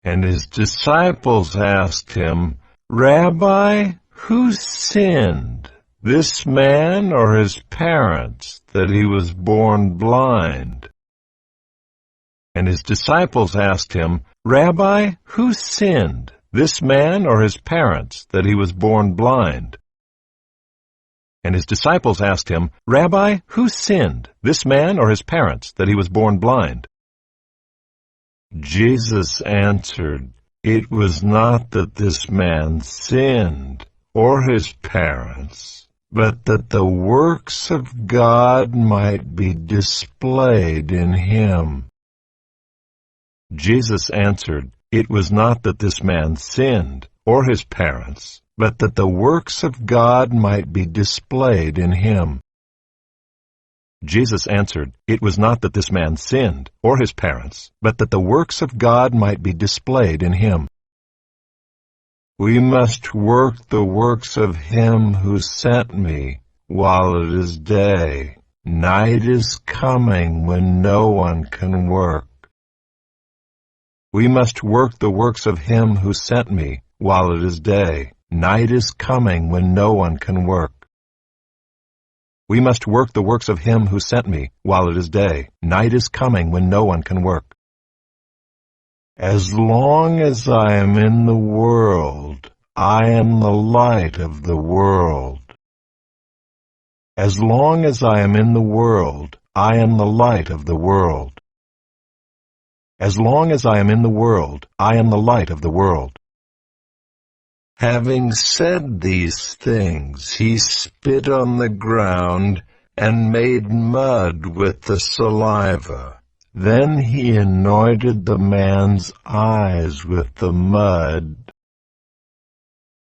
And his disciples asked him, Rabbi, who sinned, this man or his parents, that he was born blind? And his disciples asked him, Rabbi, who sinned, this man or his parents, that he was born blind? And his disciples asked him, Rabbi, who sinned, this man or his parents, that he was born blind? Jesus answered, It was not that this man sinned, or his parents, but that the works of God might be displayed in him. Jesus answered, It was not that this man sinned, or his parents, but that the works of God might be displayed in him. Jesus answered, It was not that this man sinned, or his parents, but that the works of God might be displayed in him. We must work the works of him who sent me while it is day. Night is coming when no one can work. We must work the works of him who sent me while it is day. Night is coming when no one can work. We must work the works of him who sent me while it is day. Night is coming when no one can work. As long as I am in the world, I am the light of the world. As long as I am in the world, I am the light of the world. As long as I am in the world, I am the light of the world. Having said these things, he spit on the ground and made mud with the saliva. Then he anointed the man's eyes with the mud.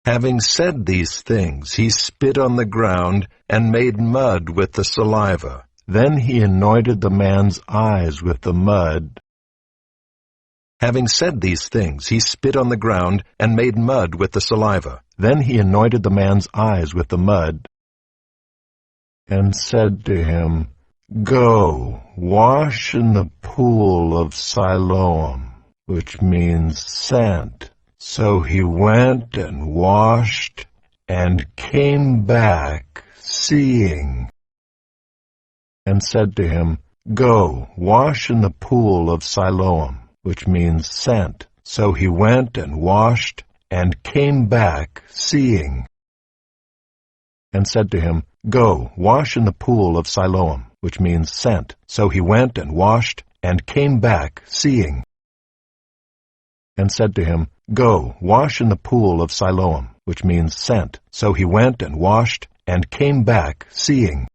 Having said these things, he spit on the ground and made mud with the saliva. Then he anointed the man's eyes with the mud. Having said these things, he spit on the ground and made mud with the saliva. Then he anointed the man's eyes with the mud and said to him, Go, wash in the pool of Siloam, which means sent. So he went and washed and came back, seeing, and said to him, Go, wash in the pool of Siloam, which means sent. So he went and washed and came back, seeing, and said to him, Go, wash in the pool of Siloam, which means sent. So he went and washed and came back, seeing, and said to him, Go, wash in the pool of Siloam, which means sent. So he went and washed and came back, seeing.